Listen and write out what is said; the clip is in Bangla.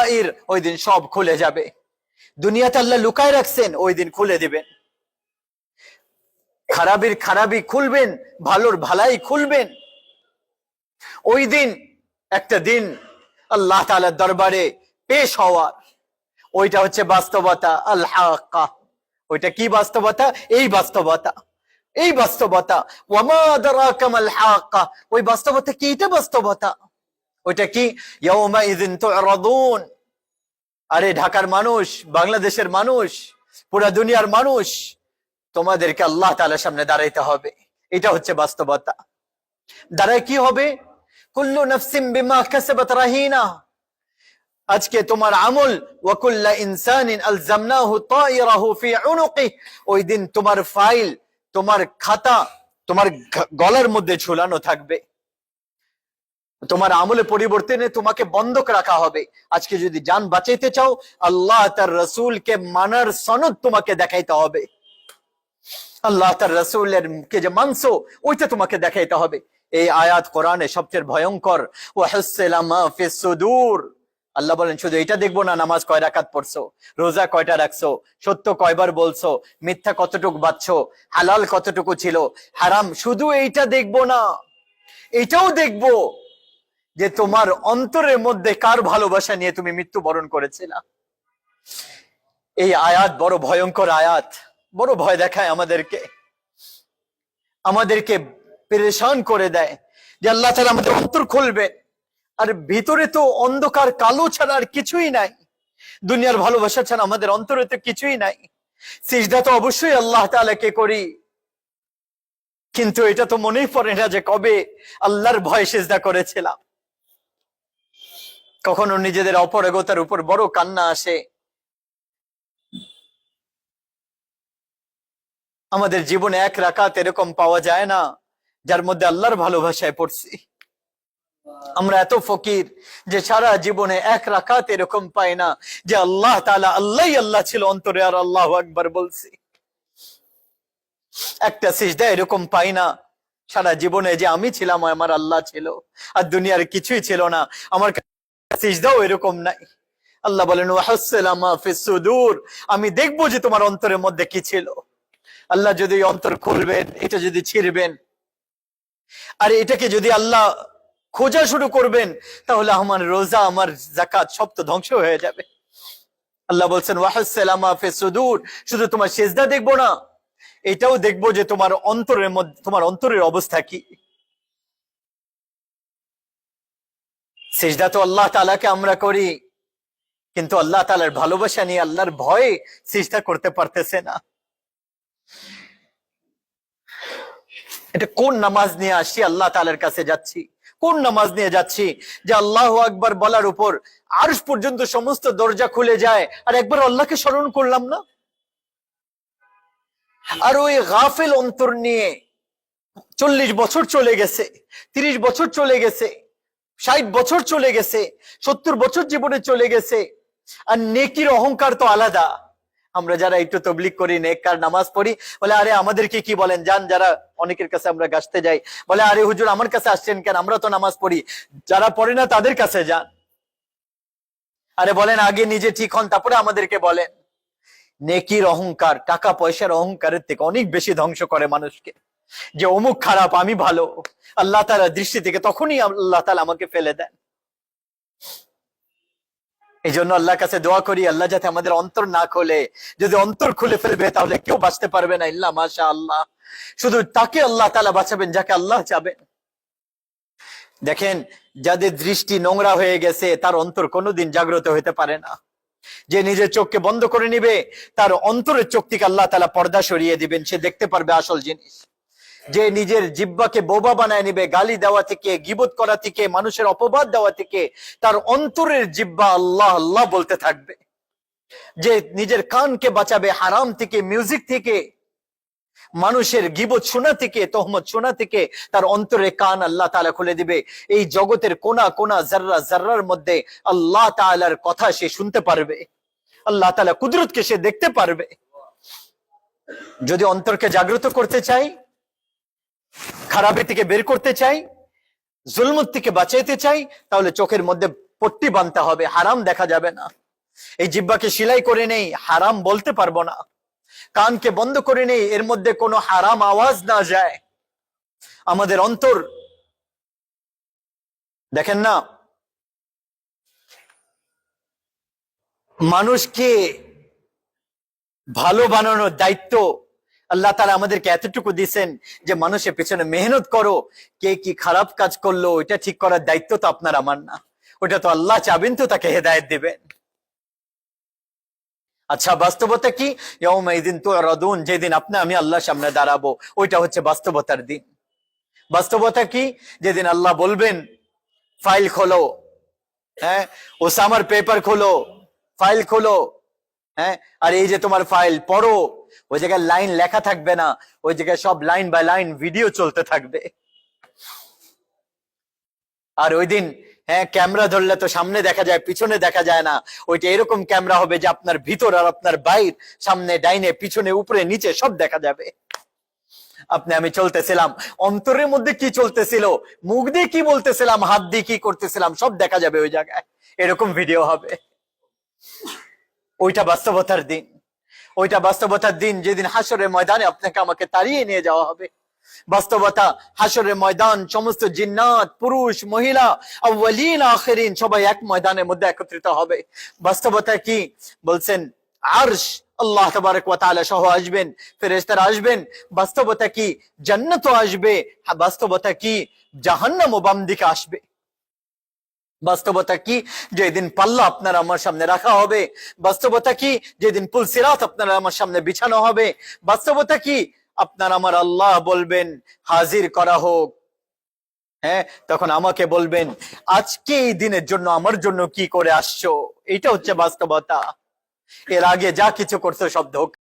সারাইর, ওই দিন সব খুলে যাবে। দুনিয়াতে আল্লাহ লুকায় রাখছেন, ওই দিন খুলে দিবেন। খারাপের খারাপই খুলবেন, ভালোর ভালাই খুলবেন। ওই দিন একটা দিন আল্লাহ তাআলার দরবারে পেশ হওয়ার, ওইটা হচ্ছে বাস্তবতা। আল হাক্কা, ওইটা কি বাস্তবতা? এই বাস্তবতা, এই বাস্তবতা। ওয়ামা আদরাকা মাল হাক্কা, ওই বাস্তবতা কি? এটা বাস্তবতা। ওইটা কি? ইয়াউমা ইযিন তু'রাদুন। আরে ঢাকার মানুষ, বাংলাদেশের মানুষ, পুরা দুনিয়ার মানুষ, তোমাদেরকে আল্লাহ তাআলার সামনে দাঁড়াইতে হবে। এটা হচ্ছে বাস্তবতা। দাঁড়ায় কি হবে? কুল্লু নাফসিন বিমা কাসাবাত রাহিনা। আজকে তোমার আমল, ওয়া কুল্লু ইনসানিন আলজামনাহু তায়রাহু ফি উনুকি, ওই দিন তোমার ফাইল, তোমার খাতা তোমার গলার মধ্যে ঝুলানো থাকবে। তোমার আমলের পরিবর্তনে তোমাকে বন্ধক রাখা হবে। আজকে যদি জান বাঁচাইতে চাও, আল্লাহ তার রাসূলকে মানার সনদ তোমাকে দেখাইতে হবে। আল্লাহ তার রাসূলের কে যে মানছো, ওইটা তোমাকে দেখাইতে হবে। এই আয়াত কোরআনে সবচেয়ে ভয়ঙ্কর। ওয়া হুসিলা মা ফিস সুদূর। আল্লাহ বলেন শুধু এটা দেখবো না, নামাজ কয় রাকাত পড়ছো, রোজা কয়টা রাখছো, সত্য কয়বার বলছো, মিথ্যা কতটুকু বাঁচছো, হালাল কতটুকু ছিল, হারাম, শুধু এইটা দেখবো না, এটাও দেখবো যে তোমার অন্তরের মধ্যে কার ভালোবাসা নিয়ে তুমি মৃত্যুবরণ করেছিলা। এই আয়াত বড় ভয়ঙ্কর আয়াত, বড় ভয় দেখায় আমাদেরকে, আমাদেরকে পেরেশান করে দেয় যে আল্লাহ তাআলা আমাদের অন্তর খুলবে, আর ভিতরে তো অন্ধকার কালো ছাড়া আর কিছুই নাই। দুনিয়ার ভালোবাসা ছাড়া আমাদের অন্তরে তো কিছুই নাই। সিজদা তো অবশ্যই আল্লাহ তাআলাকে করি, কিন্তু এটা তো মনেই পড়ে না যে কবে আল্লাহর ভয়ে সিজদা করেছিলাম। কখনো নিজেদের অপরাগতার উপর বড় কান্না আসে। আমাদের জীবনে এক রাকাত এরকম পাওয়া যায় না যার মধ্যে আল্লাহর ভালোবাসায় পড়ছি। আমরা এত ফকির যে সারা জীবনে এক রাকাত এরকম পাই না যে আল্লাহ তাআলা আল্লাহই আল্লাহ ছিল অন্তরে, আর আল্লাহু আকবার বলছি। একটা সিজদা এরকম পাই না সারা জীবনে যে আমি ছিলাম, আমার আল্লাহ ছিল, আর দুনিয়ার কিছুই ছিল না। আমার সিজদাও এরকম নাই। আল্লাহ বলেন ওয়া হুসিলা মা ফিস সুদূর, আমি দেখবো যে তোমার অন্তরের মধ্যে কি ছিল। আল্লাহ যদি অন্তর খুলবেন, এটা যদি ছিড়বেন, আর এটাকে যদি আল্লাহ খোঁজা শুরু করবেন, তাহলে আমার রোজা, আমার যাকাত সব তো ধ্বংস হয়ে যাবে। আল্লাহ বলছেন ওয়া হুসিলা মা ফিস সুদূর, শুধু তোমার সিজদা দেখবো না, এটাও দেখবো যে তোমার অন্তরের মধ্যে, তোমার অন্তরের অবস্থা কি। সিজদা তো আল্লাহ তাআলাকে আমরা করি, কিন্তু আল্লাহ তাআলার ভালোবাসা নিয়ে, আল্লাহর ভয়ে সিজদা করতে পারতেছে না। এটা কোন নামাজ নিয়ে আসি আল্লাহ তাআলার কাছে যাচ্ছি, কোন নামাজ নিয়ে যাচ্ছি যে আল্লাহু আকবার বলার উপর আরশ পর্যন্ত সমস্ত দরজা খুলে যায়, আর একবার আল্লাহকে স্মরণ করলাম না। আর ওই গাফিল অন্তর নিয়ে 40 বছর চলে গেছে, 30 বছর চলে গেছে, 60 বছর চলে গেছে, 70 বছর জীবনে চলে গেছে। আর নেকির অহংকার তো আলাদা। আমরা যারা একটু তবলিগ করি, নেককার, নামাজ পড়ি, বলে আরে আমাদেরকে কি বলেন, যান যারা অনেকের কাছে আমরা গাছতে যাই, বলে আরে হুজুর আমার কাছে আসছেন কেন, আমরা তো নামাজ পড়ি, যারা পড়ে না তাদের কাছে যান। আরে বলেন আগে নিজে ঠিক হন, তারপরে আমাদেরকে বলেন। নেকির অহংকার টাকা পয়সার অহংকারের থেকে অনেক বেশি ধ্বংস করে মানুষকে। যে অমুক খারাপ, আমি ভালো, আল্লাহ তাআলার দৃষ্টি থেকে তখনই আল্লাহ তাআলা আমাকে ফেলে দেন। এই জন্য আল্লাহর কাছে দোয়া করি, আল্লাহ যাতে আমাদের অন্তর না খোলে। যদি অন্তর খুলে ফেলবে তাহলে কেউ বাঁচতে পারবে না, ইল্লা মাশাআল্লাহ। শুধু তাকে আল্লাহ তাআলা বাঁচাবেন যাকে আল্লাহ চাবেন। দেখেন, যাদের দৃষ্টি নোংরা হয়ে গেছে তার অন্তর কোনোদিন জাগ্রত হতে পারে না। যে নিজের চোখকে বন্ধ করে নিবে, তার অন্তরের চোখ থেকে আল্লাহ তাআলা পর্দা সরিয়ে দিবেন, সে দেখতে পারবে আসল জিনিস। যে নিজের জিহ্বাকে বোবা বানায় নিবে, গালি দেওয়া থেকে, গীবত করা থেকে, মানুষের অপবাদ দেওয়া থেকে, তার অন্তরের জিহ্বা আল্লাহ আল্লাহ বলতে থাকবে। যে নিজের কানকে বাঁচাবে হারাম থেকে, মিউজিক থেকে, মানুষের গীবত শোনা থেকে, তহমত শোনা থেকে, তার অন্তরে কান আল্লাহ তাআলা খুলে দিবে। এই জগতের কোনা কোনা, জাররা জাররার মধ্যে আল্লাহ তাআলার কথা সে শুনতে পারবে, আল্লাহ তাআলা কুদরতকে সে দেখতে পারবে। যদি অন্তরকে জাগ্রত করতে চাই, খারাপের থেকে বের করতে চাই, জুলমত থেকে বাঁচাইতে চাই, তাহলে চোখের মধ্যে পট্টি বাঁধতে হবে, হারাম দেখা যাবে না। এই জিহ্বাকে সেলাই করে নেই, হারাম বলতে পারবো না। কানকে বন্ধ করে নেই, এর মধ্যে কোনো হারাম আওয়াজ না যায়। আমাদের অন্তর দেখেন না, মানুষকে ভালো বানানোর দায়িত্ব আল্লাহ তাআলা আমাদেরকে এতটুকু দিয়েছেন যে মানুষের পেছনে মেহনত করো। কে কি খারাপ কাজ করলো ওইটা ঠিক করার দায়িত্ব তো আপনার আমার না, ওটা তো আল্লাহ চাবেন তো তাকে হেদায়েত দিবেন। আচ্ছা, বাস্তবতা কি? ইয়াউমাইদিন তুরাদুন, যেদিন আপনি আমি আল্লাহর সামনে দাঁড়াবো, ওইটা হচ্ছে বাস্তবতার দিন। বাস্তবতা কি? যেদিন আল্লাহ বলবেন ফাইল খোলো, হ্যাঁ, ওসামার পেপার খোলো, ফাইল খোলো, হ্যাঁ, আর এই যে তোমার ফাইল পড়ো, ওই জায়গায় লাইন লেখা থাকবে না, ওই জায়গায় সব লাইন বাই লাইন ভিডিও চলতে থাকবে। আর ওই দিন, হ্যাঁ, ক্যামেরা ধরলে তো সামনে দেখা যায় পিছনে দেখা যায় না, ওইটা এরকম ক্যামেরা হবে যে আপনার ভিতর আর আপনার বাইর, সামনে ডাইনে পিছনে উপরে নিচে সব দেখা যাবে। আপনি আমি চলতেছিলাম, অন্তরের মধ্যে কি চলতেছিল, মুখ দিয়ে কি বলতেছিলাম, হাত দিয়ে কি করতেছিলাম, সব দেখা যাবে ওই জায়গায়, এরকম ভিডিও হবে। ওইটা বাস্তবতার দিন, ওইটা বাস্তবতার দিন যেদিন হাসরের ময়দানে আপনাকে আমাকে তাড়িয়ে নিয়ে যাওয়া হবে। বাস্তবতা, হাসরের ময়দান, সমস্ত জিন্নাত, পুরুষ মহিলা, আউয়ালিন আখিরিন সবাই এক ময়দানের মধ্যে একত্রিত হবে। বাস্তবতা কি বলছেন? আরশ আল্লাহ তাবারক ওয়া তাআলা সহ আসবেন, ফেরেশতারা আসবেন। বাস্তবতা কি? জান্নাতও আসবে। বাস্তবতা কি? জাহান্নামও বাম দিকে আসবে। বাস্তবতা কি? যেদিন পাল্লা আপনার আমার সামনে রাখা হবে। বাস্তবতা কি? যেদিন পুলসিরাত আপনার আমার সামনে বিছানো হবে। বাস্তবতা কি? আপনার আমার আল্লাহ বলবেন হাজির করা হোক, হ্যাঁ, তখন আমাকে বলবেন আজকে এই দিনের জন্য আমার জন্য কি করে আসছো। এইটা হচ্ছে বাস্তবতা। এর আগে যা কিছু করছো সব ধোঁকা।